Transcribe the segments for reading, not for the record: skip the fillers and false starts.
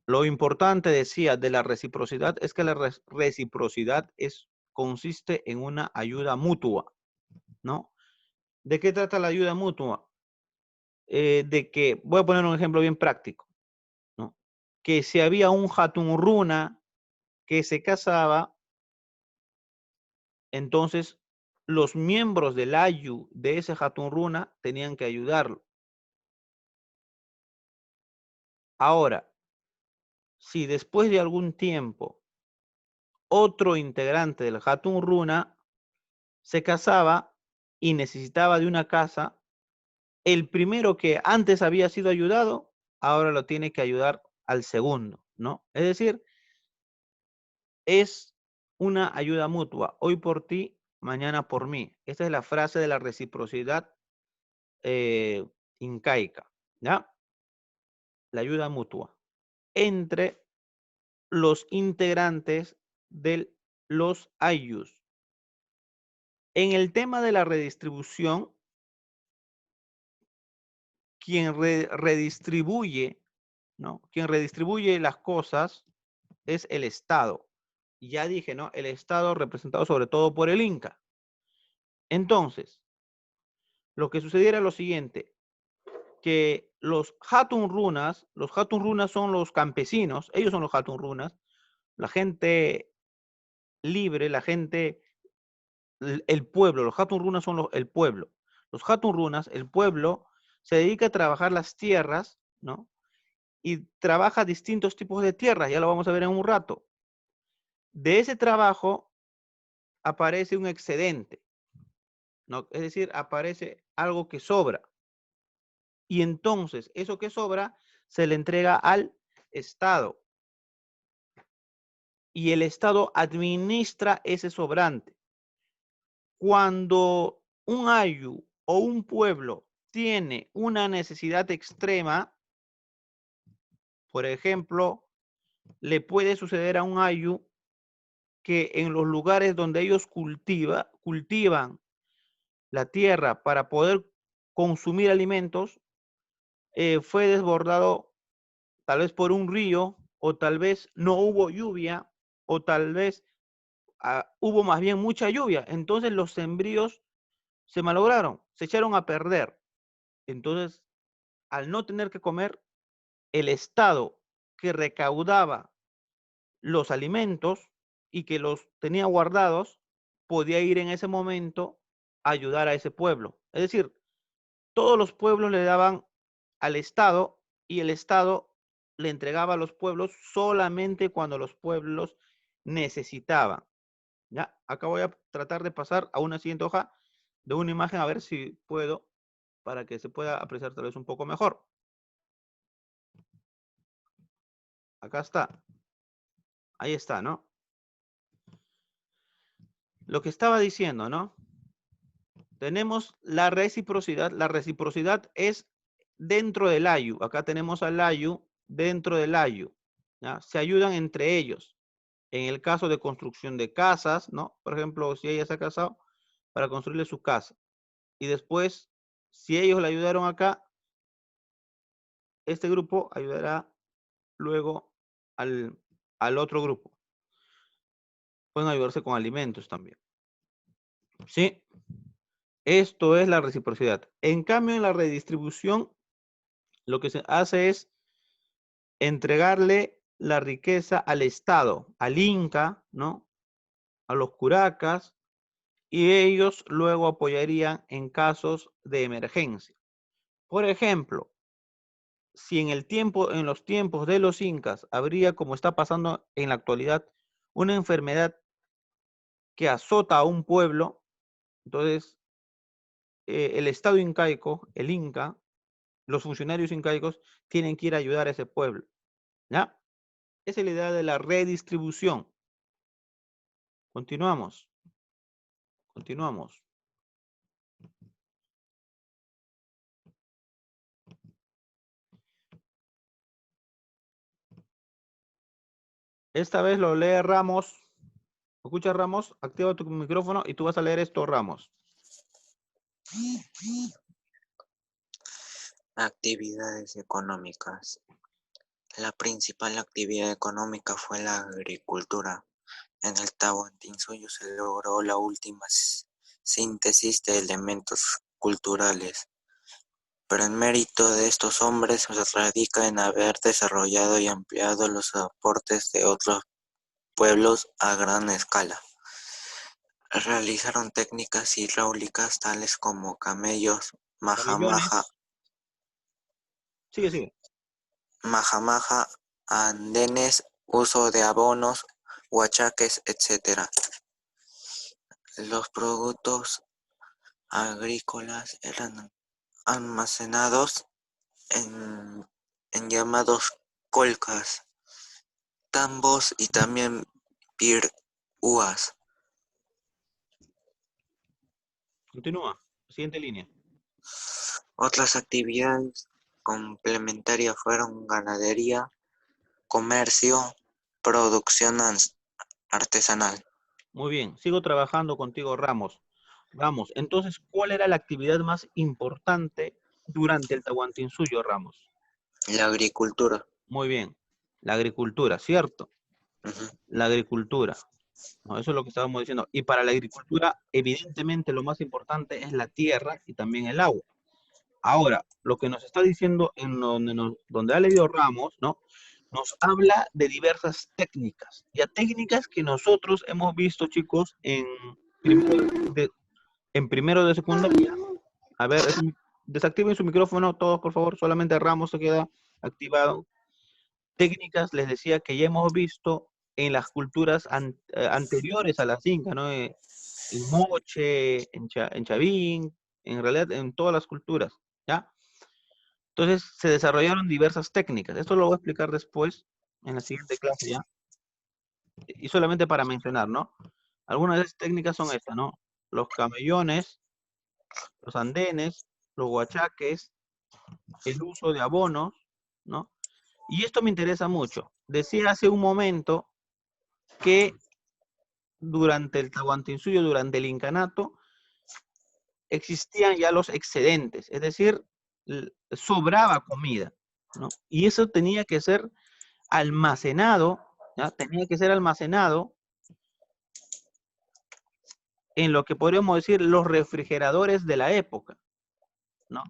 lo importante, decía, de la reciprocidad es que la reciprocidad consiste en una ayuda mutua, ¿no? ¿De qué trata la ayuda mutua? De que, voy a poner un ejemplo bien práctico, ¿no? Que si había un Hatun Runa que se casaba, entonces los miembros del Ayu de ese Hatun Runa tenían que ayudarlo. Ahora, si después de algún tiempo otro integrante del Hatun Runa se casaba y necesitaba de una casa, el primero que antes había sido ayudado, ahora lo tiene que ayudar al segundo, ¿no? Es decir, es una ayuda mutua, hoy por ti, mañana por mí. Esta es la frase de la reciprocidad incaica, ¿ya? La ayuda mutua entre los integrantes de los ayus. En el tema de la redistribución, quien redistribuye, ¿no? Quien redistribuye las cosas es el Estado. Ya dije, ¿no? El Estado representado sobre todo por el Inca. Entonces, lo que sucediera es lo siguiente, que los Hatun Runas son los campesinos, ellos son los Hatun Runas, la gente libre, la gente, el pueblo, los Hatun Runas son el pueblo. Los Hatun Runas, el pueblo, se dedica a trabajar las tierras, ¿no? Y trabaja distintos tipos de tierras, ya lo vamos a ver en un rato. De ese trabajo aparece un excedente, ¿no? Es decir, aparece algo que sobra. Y entonces, eso que sobra se le entrega al Estado. Y el Estado administra ese sobrante. Cuando un ayu o un pueblo tiene una necesidad extrema, por ejemplo, le puede suceder a un ayu que en los lugares donde ellos cultivan la tierra para poder consumir alimentos, fue desbordado tal vez por un río, o tal vez no hubo lluvia, o tal vez hubo más bien mucha lluvia. Entonces los sembríos se malograron, se echaron a perder. Entonces, al no tener que comer, el Estado que recaudaba los alimentos y que los tenía guardados, podía ir en ese momento a ayudar a ese pueblo. Es decir, todos los pueblos le daban al Estado y el Estado le entregaba a los pueblos solamente cuando los pueblos necesitaban. Ya, acá voy a tratar de pasar a una siguiente hoja de una imagen a ver si puedo para que se pueda apreciar tal vez un poco mejor. Acá está. Ahí está, ¿no? Lo que estaba diciendo, ¿no? Tenemos la reciprocidad. La reciprocidad es dentro del ayu. Acá tenemos al ayu dentro del ayu. ¿Ya? Se ayudan entre ellos. En el caso de construcción de casas, ¿no? Por ejemplo, si ella se ha casado, para construirle su casa. Y después, si ellos le ayudaron acá, este grupo ayudará luego al otro grupo. Pueden ayudarse con alimentos también. ¿Sí? Esto es la reciprocidad. En cambio, en la redistribución, lo que se hace es entregarle la riqueza al Estado, al Inca, ¿no? A los curacas, y ellos luego apoyarían en casos de emergencia. Por ejemplo, si en los tiempos de los incas habría, como está pasando en la actualidad, una enfermedad que azota a un pueblo, entonces el Estado incaico, el Inca, los funcionarios incaicos tienen que ir a ayudar a ese pueblo, ¿ya? Esa es la idea de la redistribución. Continuamos, continuamos. Esta vez lo lee Ramos. Escucha, Ramos, activa tu micrófono y tú vas a leer esto, Ramos. Actividades económicas. La principal actividad económica fue la agricultura. En el Tahuantinsuyo se logró la última síntesis de elementos culturales, pero el mérito de estos hombres radica en haber desarrollado y ampliado los aportes de otros pueblos a gran escala. Realizaron técnicas hidráulicas tales como camellos, majamaja, Camellones. Sigue, sigue. majamaja, andenes, uso de abonos, huachaques, etc. Los productos agrícolas eran almacenados en llamados colcas, tambos y también pirúas. Continúa. Siguiente línea. Otras actividades complementarias fueron ganadería, comercio, producción artesanal. Muy bien. Sigo trabajando contigo, Ramos. Ramos, entonces, ¿cuál era la actividad más importante durante el Tahuantinsuyo, Ramos? La agricultura. Muy bien. La agricultura, ¿cierto? Ujú. La agricultura. No, eso es lo que estábamos diciendo. Y para la agricultura, evidentemente, lo más importante es la tierra y también el agua. Ahora, lo que nos está diciendo en donde ha leído Ramos, ¿no? Nos habla de diversas técnicas. Ya técnicas que nosotros hemos visto, chicos, en primero de secundaria. A ver, desactiven su micrófono todos, por favor. Solamente Ramos se queda activado. Técnicas, les decía, que ya hemos visto en las culturas anteriores a las incas, ¿no? En Moche, en Chavín, en realidad en todas las culturas, ¿ya? Entonces se desarrollaron diversas técnicas. Esto lo voy a explicar después en la siguiente clase, ¿ya? Y solamente para mencionar, ¿no? Algunas de esas técnicas son estas, ¿no? Los camellones, los andenes, los huachaques, el uso de abonos, ¿no? Y esto me interesa mucho. Decía hace un momento que durante el Tahuantinsuyo, durante el incanato, existían ya los excedentes, es decir, sobraba comida, ¿no? Y eso tenía que ser almacenado, ¿ya? Tenía que ser almacenado en lo que podríamos decir los refrigeradores de la época, ¿no?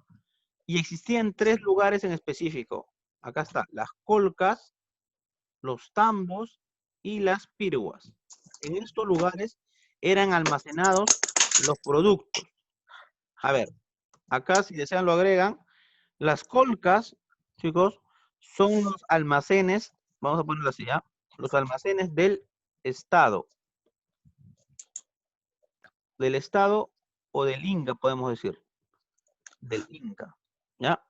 Y existían tres lugares en específico. Acá está, las colcas, los tambos y las piruas. En estos lugares eran almacenados los productos. A ver, acá si desean lo agregan. Las colcas, chicos, son los almacenes, vamos a ponerlo así, ¿ya? Los almacenes del Estado o del Inca, podemos decir, del Inca, ¿ya?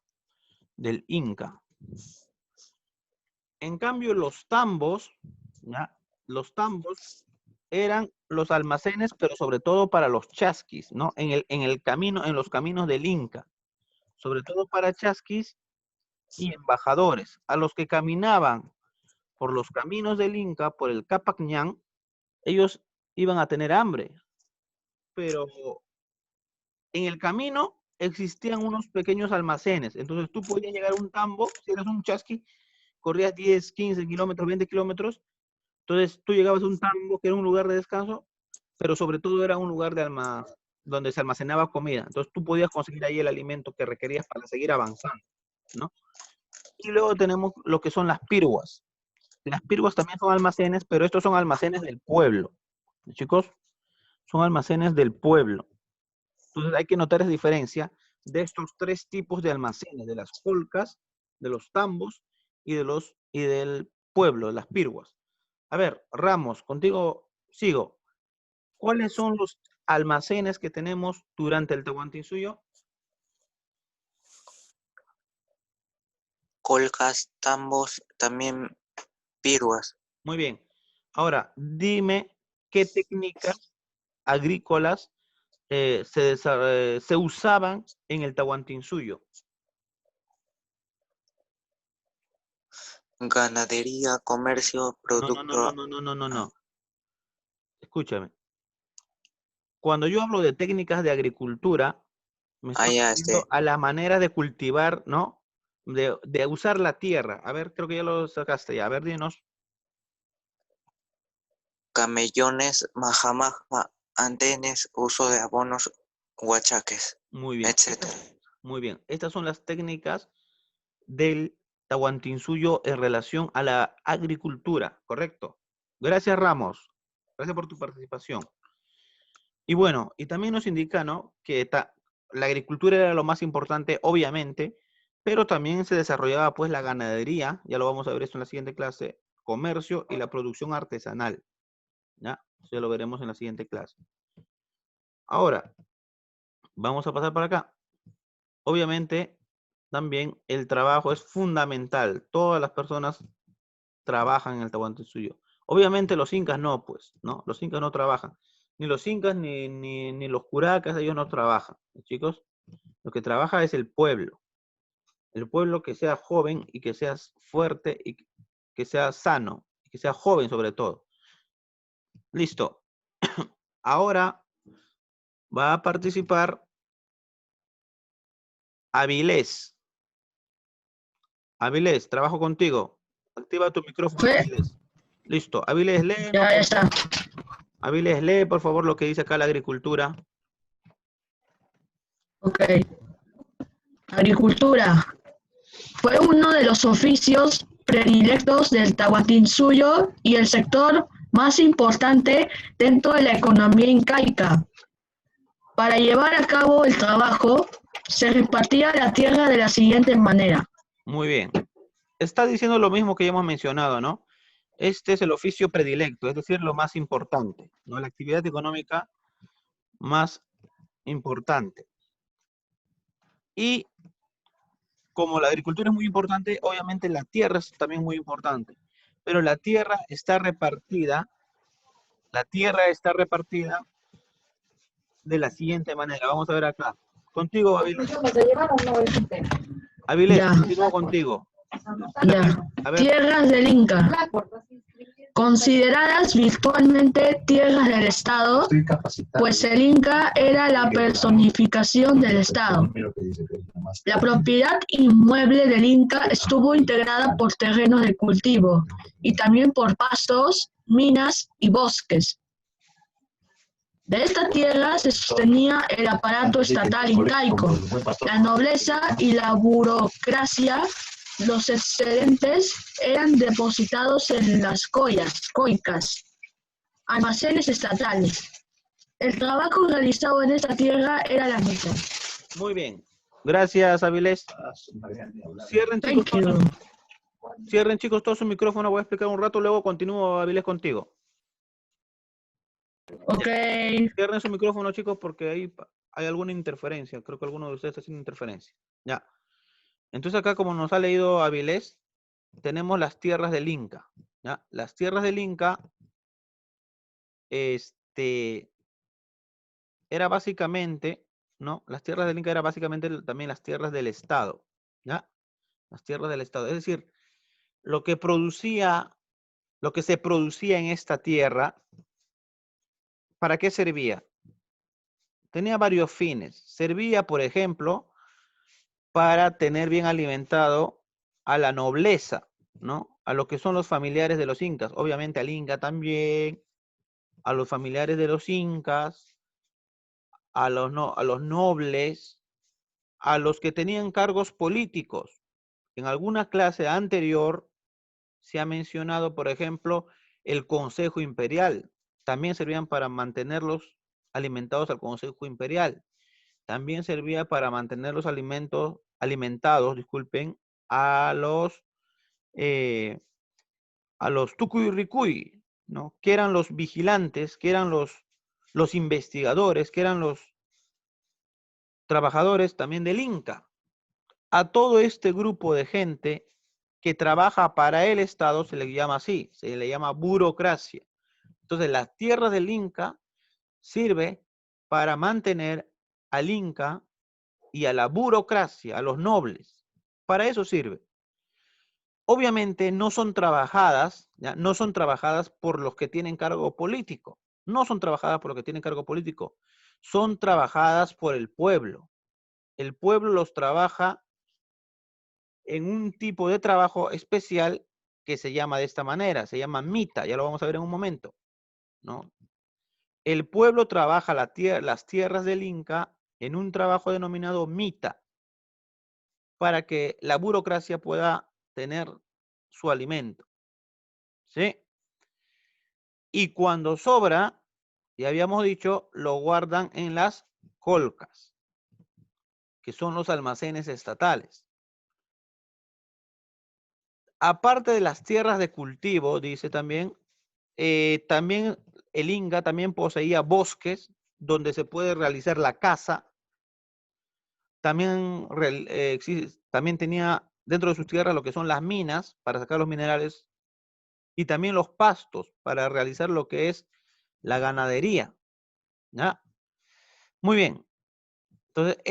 Del Inca. En cambio, los tambos, ¿ya? Los tambos eran los almacenes, pero sobre todo para los chasquis, ¿no? En el camino, en los caminos del Inca, sobre todo para chasquis y embajadores, a los que caminaban por los caminos del Inca, por el Capacñán, ellos iban a tener hambre, pero en el camino existían unos pequeños almacenes, entonces tú podías llegar a un tambo, si eres un chasqui, corrías 10, 15 kilómetros, 20 kilómetros, entonces tú llegabas a un tambo que era un lugar de descanso, pero sobre todo era un lugar donde se almacenaba comida, entonces tú podías conseguir ahí el alimento que requerías para seguir avanzando, ¿no? Y luego tenemos lo que son las pirguas. Las pirguas también son almacenes, pero estos son almacenes del pueblo. Chicos, son almacenes del pueblo. Entonces hay que notar esa diferencia de estos tres tipos de almacenes, de las colcas, de los tambos y del pueblo, de las pirguas. A ver, Ramos, contigo sigo. ¿Cuáles son los almacenes que tenemos durante el Tahuantinsuyo? Colcas, tambos, también piruas. Muy bien. Ahora, dime qué técnicas agrícolas se usaban en el Tahuantinsuyo. Ganadería, comercio, No, no, no, no, producto. no, no, no, no, Ah, no. Escúchame. Cuando yo hablo de técnicas de agricultura, me estoy ya, refiriendo a la manera de cultivar, ¿no? de usar la tierra. A ver, creo que ya lo sacaste ya. A ver, dinos. Camellones, maja, andenes, uso de abonos, huachaques, Muy bien. etcétera. Muy bien. Estas son las técnicas del Tahuantinsuyo en relación a la agricultura, ¿correcto? Gracias, Ramos. Gracias por tu participación. Y bueno, y también nos indica, ¿no? Que la agricultura era lo más importante, obviamente, pero también se desarrollaba pues la ganadería, ya lo vamos a ver esto en la siguiente clase, comercio y la producción artesanal, ¿ya? Eso ya lo veremos en la siguiente clase. Ahora, vamos a pasar para acá. Obviamente, también el trabajo es fundamental. Todas las personas trabajan en el Tahuantinsuyo. Obviamente los incas no, pues, ¿no? Los incas no trabajan. Ni los incas ni los curacas, ellos no trabajan, chicos. Lo que trabaja es el pueblo. El pueblo que sea joven y que sea fuerte y que sea sano, y que sea joven sobre todo. Listo. Ahora va a participar Avilés. Avilés, trabajo contigo. Activa tu micrófono, Fue, Avilés. Listo. Avilés, lee, ya está. Avilés, lee, por favor, lo que dice acá la agricultura. Ok. Agricultura. Fue uno de los oficios predilectos del Tahuantinsuyo y el sector más importante dentro de la economía incaica. Para llevar a cabo el trabajo, se repartía la tierra de la siguiente manera. Muy bien. Está diciendo lo mismo que ya hemos mencionado, ¿no? Este es el oficio predilecto, es decir, lo más importante, ¿no? La actividad económica más importante. Y como la agricultura es muy importante, obviamente la tierra es también muy importante. Pero la tierra está repartida de la siguiente manera. Vamos a ver acá. Contigo, Avilés. Avilés, Ya, continúo contigo. ya. A ver, Tierras del Inca. Consideradas virtualmente tierras del Estado, pues el Inca era la personificación del Estado. La propiedad inmueble del Inca estuvo integrada por terrenos de cultivo y también por pastos, minas y bosques. De esta tierra se sostenía el aparato estatal incaico, la nobleza y la burocracia. Los excedentes eran depositados en las coicas, almacenes estatales. El trabajo realizado en esta tierra era la mitad. muy bien. Gracias, Avilés. Cierren, chicos, Thank you. Cierren, chicos, todo su micrófono. Voy a explicar un rato, luego continúo, Avilés, contigo. Ok. Cierren su micrófono, chicos, porque ahí hay alguna interferencia. Creo que alguno de ustedes está haciendo interferencia. Ya. Entonces acá, como nos ha leído Avilés, tenemos las tierras del Inca. ¿Ya? Las tierras del Inca, era básicamente, ¿no? Las tierras del Inca era básicamente también las tierras del Estado. ¿Ya? Las tierras del Estado. Es decir, lo que se producía en esta tierra, ¿para qué servía? Tenía varios fines. Servía, por ejemplo, para tener bien alimentado a la nobleza, ¿no? A lo que son los familiares de los incas. Obviamente al inca también, a los familiares de los incas, a los nobles, a los que tenían cargos políticos. En alguna clase anterior se ha mencionado, por ejemplo, el Consejo Imperial. También servían para mantenerlos alimentados al Consejo Imperial. También servía para mantener los alimentados, disculpen, eh, a los tucuy, ¿no? Que eran los vigilantes, que eran los investigadores, que eran los trabajadores también del Inca. A todo este grupo de gente que trabaja para el Estado se le llama así, se le llama burocracia. Entonces, las tierras del Inca sirve para mantener al Inca y a la burocracia, a los nobles. Para eso sirve. Obviamente no son trabajadas, ¿ya? No son trabajadas por los que tienen cargo político. No son trabajadas por los que tienen cargo político. Son trabajadas por el pueblo. El pueblo los trabaja en un tipo de trabajo especial que se llama de esta manera, se llama mita, ya lo vamos a ver en un momento, ¿no? El pueblo trabaja las tierras del Inca en un trabajo denominado mita, para que la burocracia pueda tener su alimento, ¿sí? Y cuando sobra, ya habíamos dicho, lo guardan en las colcas, que son los almacenes estatales. Aparte de las tierras de cultivo, dice también, también el Inca también poseía bosques donde se puede realizar la caza. También, también tenía dentro de sus tierras lo que son las minas para sacar los minerales y también los pastos para realizar lo que es la ganadería, ¿ya? Muy bien. Entonces,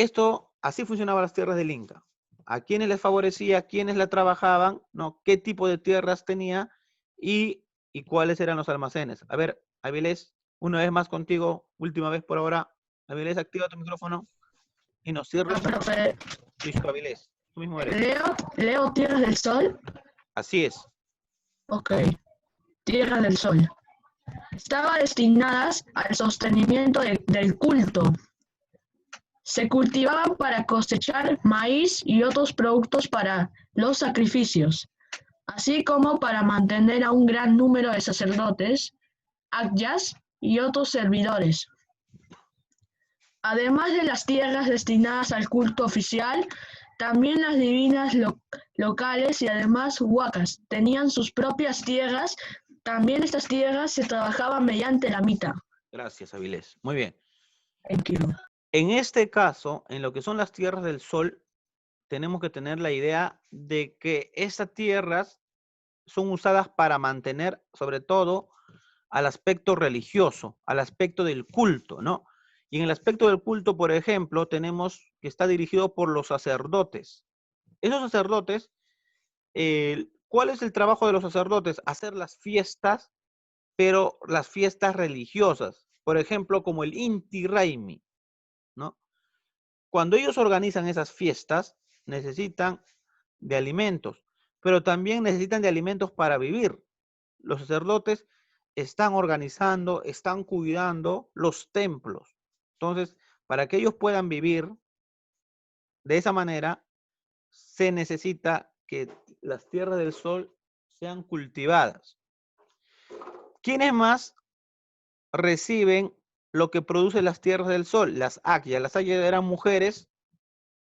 así funcionaban las tierras del Inca. ¿A quiénes les favorecía? ¿A quiénes la trabajaban? ¿No? ¿Qué tipo de tierras tenía? Y cuáles eran los almacenes. A ver, Avilés, una vez más contigo, última vez por ahora. Avilés, activa tu micrófono y nos cierras. Profe, Listo, Avilés. Tú mismo eres. Leo Tierras del Sol. Así es. Ok. Tierras del Sol. Estaban destinadas al sostenimiento del culto. Se cultivaban para cosechar maíz y otros productos para los sacrificios, así como para mantener a un gran número de sacerdotes, akyas y otros servidores. Además de las tierras destinadas al culto oficial, también las divinas locales y además huacas tenían sus propias tierras. También estas tierras se trabajaban mediante la mita. Gracias, Avilés. Muy bien. Thank you. En este caso, en lo que son las tierras del sol, tenemos que tener la idea de que estas tierras son usadas para mantener, sobre todo, al aspecto religioso, al aspecto del culto, ¿no? Y en el aspecto del culto, por ejemplo, tenemos que está dirigido por los sacerdotes. Esos sacerdotes, ¿cuál es el trabajo de los sacerdotes? Hacer las fiestas, pero las fiestas religiosas. Por ejemplo, como el Inti Raymi, ¿no? Cuando ellos organizan esas fiestas, necesitan de alimentos, pero también necesitan de alimentos para vivir. Los sacerdotes están organizando, están cuidando los templos. Entonces, para que ellos puedan vivir de esa manera, se necesita que las tierras del sol sean cultivadas. ¿Quiénes más reciben lo que producen las tierras del sol? Las akyas. Las akyas eran mujeres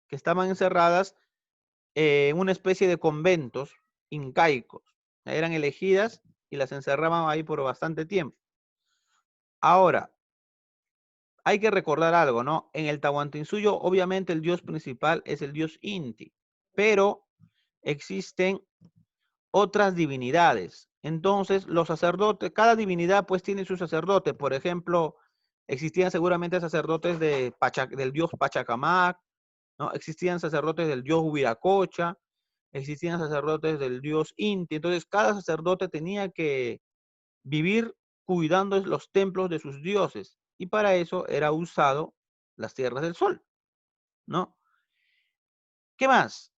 que estaban encerradas en una especie de conventos incaicos. Eran elegidas y las encerraban ahí por bastante tiempo. Ahora, hay que recordar algo, ¿no? En el Tahuantinsuyo, obviamente el dios principal es el dios Inti, pero existen otras divinidades. Entonces, los sacerdotes, cada divinidad pues tiene su sacerdote. Por ejemplo, existían seguramente sacerdotes del dios Pachacamac, ¿no? Existían sacerdotes del dios Huiracocha, existían sacerdotes del dios Inti. Entonces, cada sacerdote tenía que vivir cuidando los templos de sus dioses. Y para eso era usado las tierras del sol, ¿no? ¿Qué más?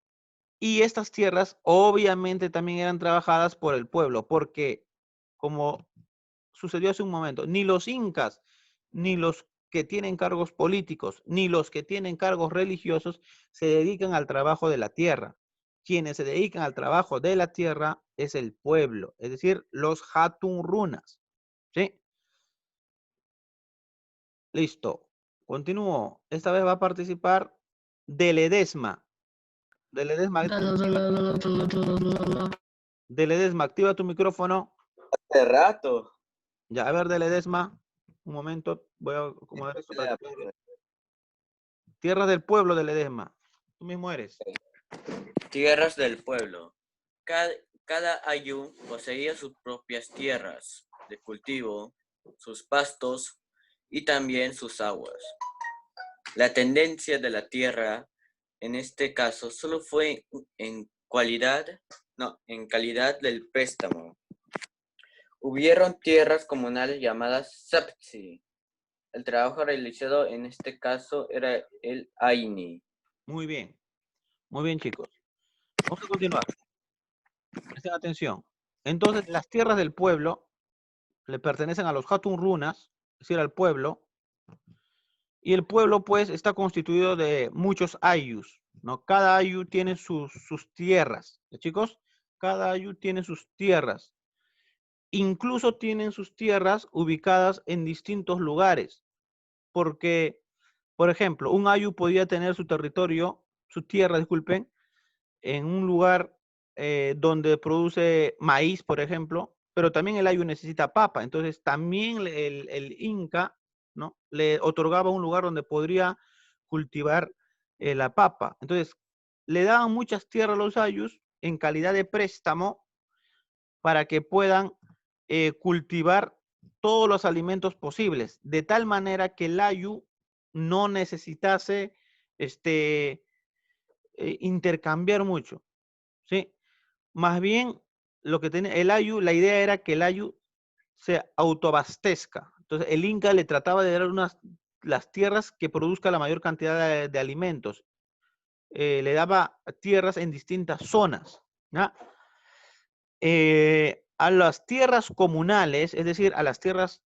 Y estas tierras obviamente también eran trabajadas por el pueblo, porque como sucedió hace un momento, ni los incas, ni los que tienen cargos políticos, ni los que tienen cargos religiosos se dedican al trabajo de la tierra. Quienes se dedican al trabajo de la tierra es el pueblo, es decir, los hatun runas. ¿Sí? Listo. Continúo. Esta vez va a participar de Ledesma. De Ledesma, activa tu micrófono. Hace rato. Ya, a ver, de Ledesma. Un momento, voy a acomodar esto para que pueda. Tierras del pueblo de Ledesma. Tú mismo eres. Tierras del pueblo. Cada ayú poseía sus propias tierras de cultivo, sus pastos y también sus aguas. La tendencia de la tierra, en este caso, solo fue en calidad del préstamo. Hubieron tierras comunales llamadas saptsi. El trabajo realizado en este caso era el aini. Muy bien, chicos. Vamos a continuar. Presten atención. Entonces, las tierras del pueblo le pertenecen a los Hatun Runas, es decir, al pueblo, y el pueblo, pues, está constituido de muchos ayus, ¿no? Cada ayu tiene sus tierras, ¿ya, chicos? Cada ayu tiene sus tierras. Incluso tienen sus tierras ubicadas en distintos lugares, porque, por ejemplo, un ayu podía tener su territorio, su tierra, disculpen, en un lugar donde produce maíz, por ejemplo, pero también el ayu necesita papa. Entonces, también el Inca, ¿no?, le otorgaba un lugar donde podría cultivar la papa. Entonces, le daban muchas tierras a los ayus en calidad de préstamo para que puedan cultivar todos los alimentos posibles, de tal manera que el ayu no necesitase intercambiar mucho, ¿sí? Más bien, lo que tenía el ayu, la idea era que el ayu se autoabastezca. Entonces, el Inca le trataba de dar las tierras que produzca la mayor cantidad de alimentos. Le daba tierras en distintas zonas, ¿ya? A las tierras comunales, es decir, a las tierras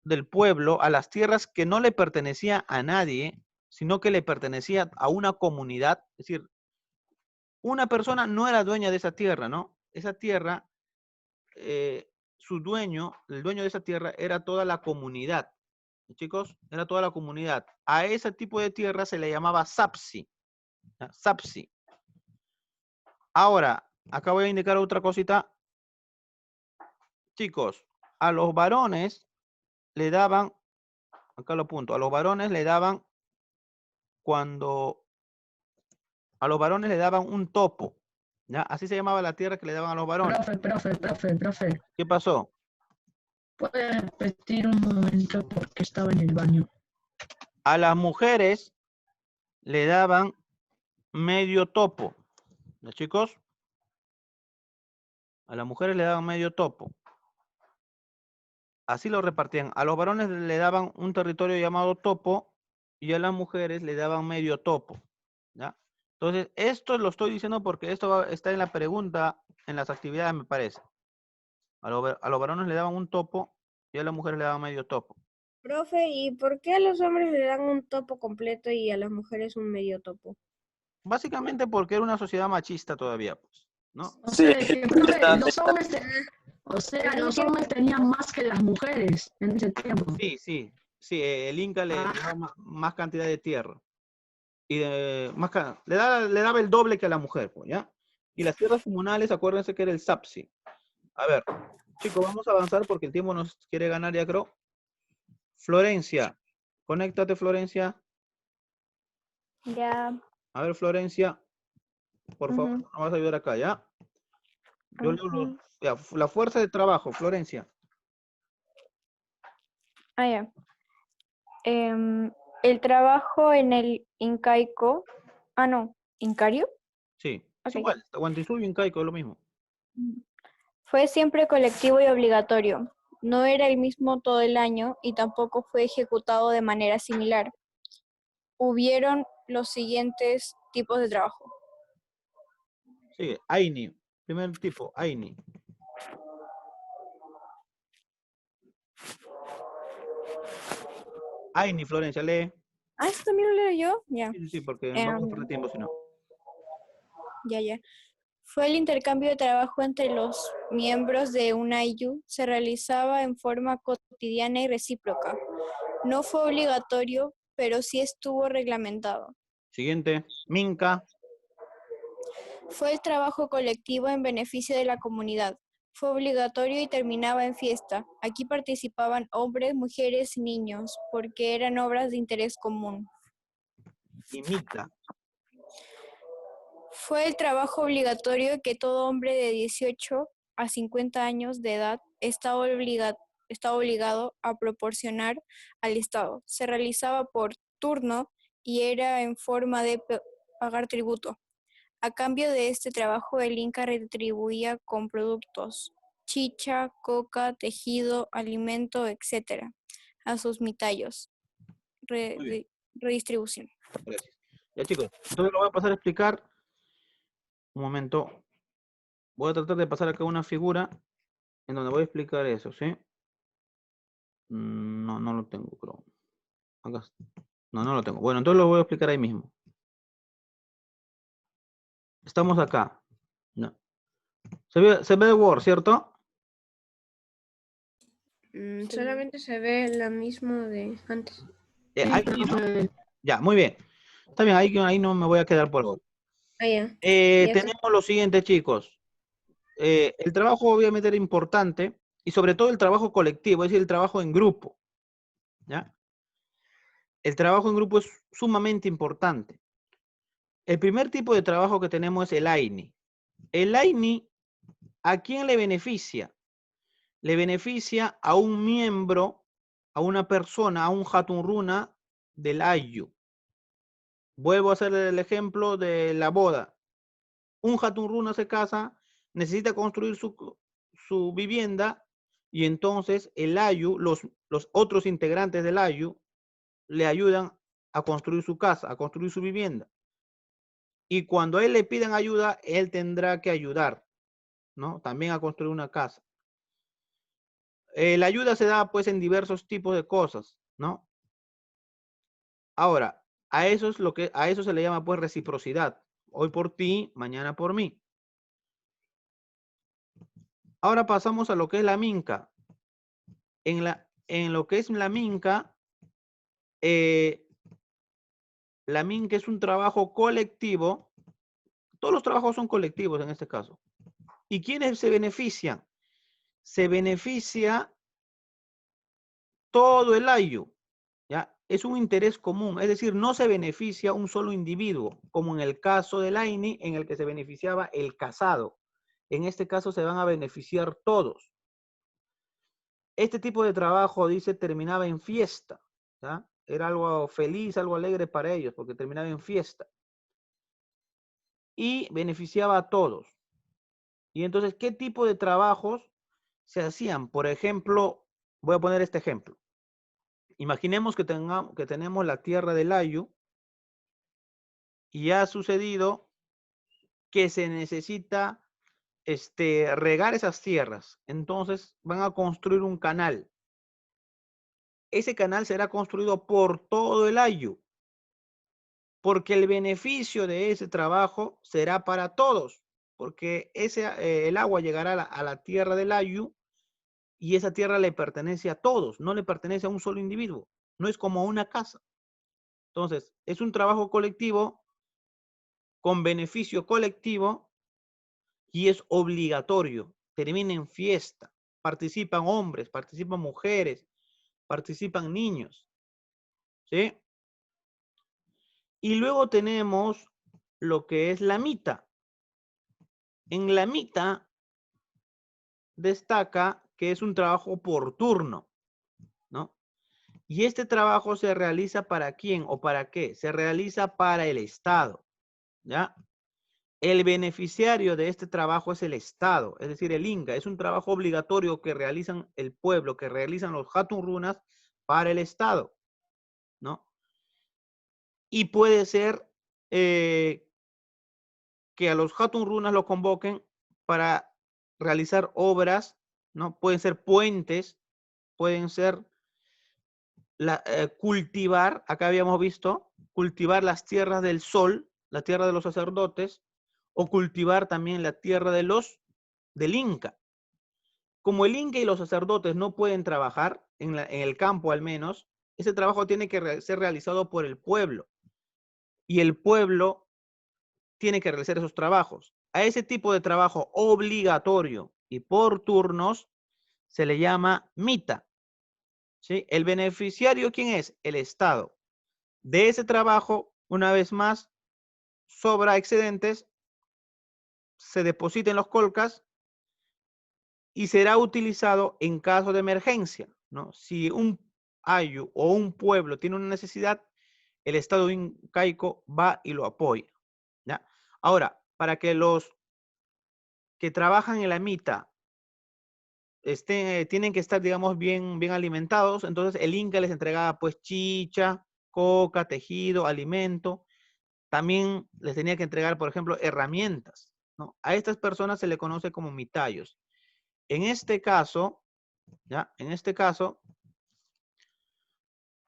del pueblo, a las tierras que no le pertenecía a nadie, sino que le pertenecía a una comunidad, es decir, una persona no era dueña de esa tierra, ¿no? Esa tierra, su dueño, el dueño de esa tierra era toda la comunidad. Chicos, era toda la comunidad. A ese tipo de tierra se le llamaba sapsi. ¿Ya? Sapsi. Ahora, acá voy a indicar otra cosita. Chicos, a los varones le daban, acá lo apunto, a los varones le daban cuando, a los varones le daban un topo. ¿Ya? Así se llamaba la tierra que le daban a los varones. Profe. ¿Qué pasó? ¿Puede repetir un momento porque estaba en el baño? A las mujeres le daban medio topo. ¿Ya, chicos? A las mujeres le daban medio topo. Así lo repartían. A los varones le daban un territorio llamado topo y a las mujeres le daban medio topo. ¿Ya? Entonces, esto lo estoy diciendo porque esto está en la pregunta, en las actividades, me parece. A los varones le daban un topo y a las mujeres le daban medio topo. Profe, ¿y por qué a los hombres le dan un topo completo y a las mujeres un medio topo? Básicamente porque era una sociedad machista todavía, pues, ¿no? O sea, que, profe, los hombres tenían más que las mujeres en ese tiempo. Sí, el Inca le daba más cantidad de tierra. Y le daba el doble que a la mujer, pues, ¿ya? Y las tierras comunales, acuérdense que era el SAPSI. A ver, chicos, vamos a avanzar porque el tiempo nos quiere ganar, ya creo. Florencia, conéctate, Florencia. Ya. A ver, Florencia, por favor, Ujú. nos vas a ayudar acá, ¿ya? Yo leo Ujú. ya, la fuerza de trabajo, Florencia. Ya. El trabajo en el incaico. No, ¿incario? Sí, es Ok. igual, Tahuantinsuyo y Incaico es lo mismo. Fue siempre colectivo y obligatorio. No era el mismo todo el año y tampoco fue ejecutado de manera similar. Hubieron los siguientes tipos de trabajo. Sí, Aini, primer tipo, Aini. Aini, Florencia, lee. ¿Esto también lo leo yo? Ya. Sí, porque vamos a perder tiempo si no. Ya. Fue el intercambio de trabajo entre los miembros de un ayllu, se realizaba en forma cotidiana y recíproca. No fue obligatorio, pero sí estuvo reglamentado. Siguiente, Minca. Fue el trabajo colectivo en beneficio de la comunidad. Fue obligatorio y terminaba en fiesta. Aquí participaban hombres, mujeres y niños, porque eran obras de interés común. Y Mica. Fue el trabajo obligatorio que todo hombre de 18 a 50 años de edad está obligado a proporcionar al Estado. Se realizaba por turno y era en forma de pagar tributo. A cambio de este trabajo, el Inca retribuía con productos, chicha, coca, tejido, alimento, etc., a sus mitayos. Redistribución. Gracias. Ya, chicos, entonces lo voy a pasar a explicar Un momento. Voy a tratar de pasar acá una figura en donde voy a explicar eso, ¿sí? No, no lo tengo, creo. Acá está. No, no lo tengo. Bueno, entonces lo voy a explicar ahí mismo. Estamos acá. No. Se ve Word, ¿cierto? Solamente se ve la misma de antes. Aquí, ¿no? Ya, muy bien. Está bien, ahí no me voy a quedar por hoy. Ah, ya. Ya que- Tenemos lo siguiente, chicos. El trabajo obviamente era importante y sobre todo el trabajo colectivo, es decir, el trabajo en grupo. ¿Ya? El trabajo en grupo es sumamente importante. El primer tipo de trabajo que tenemos es el AINI. El AINI, ¿a quién le beneficia? Le beneficia a un miembro, a una persona, a un Hatun Runa del Ayu. Vuelvo a hacer el ejemplo de la boda. Un Hatun Runa se casa, necesita construir su vivienda y entonces el Ayu, los otros integrantes del Ayu, le ayudan a construir su casa, a construir su vivienda. Y cuando a él le pidan ayuda, él tendrá que ayudar, ¿no? También a construir una casa. La ayuda se da pues en diversos tipos de cosas, ¿no? Ahora, a eso se le llama pues reciprocidad. Hoy por ti, mañana por mí. Ahora pasamos a lo que es la minca. En lo que es la minca es un trabajo colectivo. Todos los trabajos son colectivos en este caso. ¿Y quiénes se benefician? Se beneficia todo el ayu, ¿ya? Es un interés común, es decir, no se beneficia un solo individuo, como en el caso del AINI, en el que se beneficiaba el casado. En este caso se van a beneficiar todos. Este tipo de trabajo, dice, terminaba en fiesta, ¿ya? Era algo feliz, algo alegre para ellos, porque terminaba en fiesta. Y beneficiaba a todos. Y entonces, ¿qué tipo de trabajos se hacían? Por ejemplo, voy a poner este ejemplo. Imaginemos que tenemos la tierra del Ayu y ha sucedido que se necesita regar esas tierras. Entonces van a construir un canal. Ese canal será construido por todo el Ayu, porque el beneficio de ese trabajo será para todos, porque el agua llegará a la tierra del Ayu y esa tierra le pertenece a todos, no le pertenece a un solo individuo, no es como una casa. Entonces, es un trabajo colectivo con beneficio colectivo y es obligatorio. Termina en fiesta. Participan hombres, participan mujeres, participan niños. ¿Sí? Y luego tenemos lo que es la mita. En la mita destaca que es un trabajo por turno, ¿no? Y este trabajo se realiza ¿para quién o para qué? Se realiza para el Estado, ¿ya? El beneficiario de este trabajo es el Estado, es decir, el Inca. Es un trabajo obligatorio que realizan el pueblo, que realizan los Hatun Runas para el Estado, ¿no? Y puede ser que a los Hatun Runas lo convoquen para realizar obras, ¿no? Pueden ser puentes, pueden ser cultivar, acá habíamos visto, cultivar las tierras del sol, la tierra de los sacerdotes, o cultivar también la tierra del Inca. Como el Inca y los sacerdotes no pueden trabajar, en el campo al menos, ese trabajo tiene que ser realizado por el pueblo. Y el pueblo tiene que realizar esos trabajos. A ese tipo de trabajo obligatorio y por turnos se le llama mita. ¿Sí? El beneficiario, ¿quién es? El Estado. De ese trabajo, una vez más, sobra excedentes, se deposita en los colcas y será utilizado en caso de emergencia, ¿no? Si un ayu o un pueblo tiene una necesidad, el Estado incaico va y lo apoya, ¿ya? Ahora, para que los que trabajan en la mita tienen que estar, digamos, bien alimentados, entonces el Inca les entregaba pues chicha, coca, tejido, alimento. También les tenía que entregar, por ejemplo, herramientas, ¿no? A estas personas se le conoce como mitayos. En este caso, ¿ya? En este caso,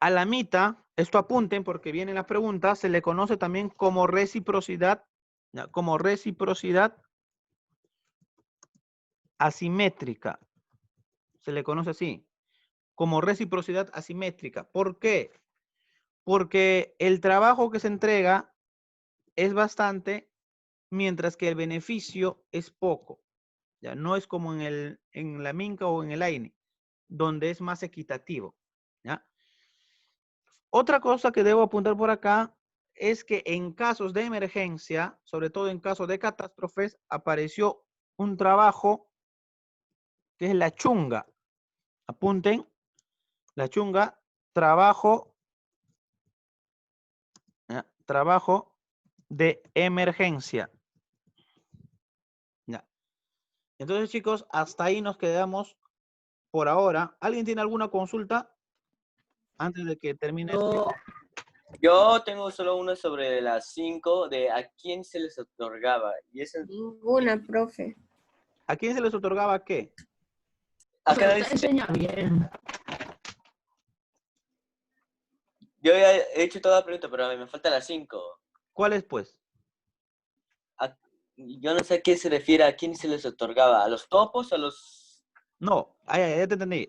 a la mita, esto apunten porque viene la pregunta, se le conoce también como reciprocidad, ¿ya? Como reciprocidad asimétrica. Se le conoce así, como reciprocidad asimétrica. ¿Por qué? Porque el trabajo que se entrega es bastante, mientras que el beneficio es poco. Ya no es como en la minca o en el AINE, donde es más equitativo. ¿Ya? Otra cosa que debo apuntar por acá es que en casos de emergencia, sobre todo en casos de catástrofes, apareció un trabajo que es la chunga. Apunten, la chunga, trabajo, ¿ya? Trabajo de emergencia. ¿Ya? Entonces, chicos, hasta ahí nos quedamos por ahora. ¿Alguien tiene alguna consulta antes de que termine esto? Yo tengo solo una sobre las 5 de a quién se les otorgaba. Y eso, Ninguna, profe. ¿A quién se les otorgaba qué? acá Usted dice, enseña bien. yo ya he hecho toda la pregunta, pero me falta las 5. ¿Cuál es, pues? Yo no sé a quién se refiere, a quién se les otorgaba. ¿A los topos o a los...? No, ya te entendí.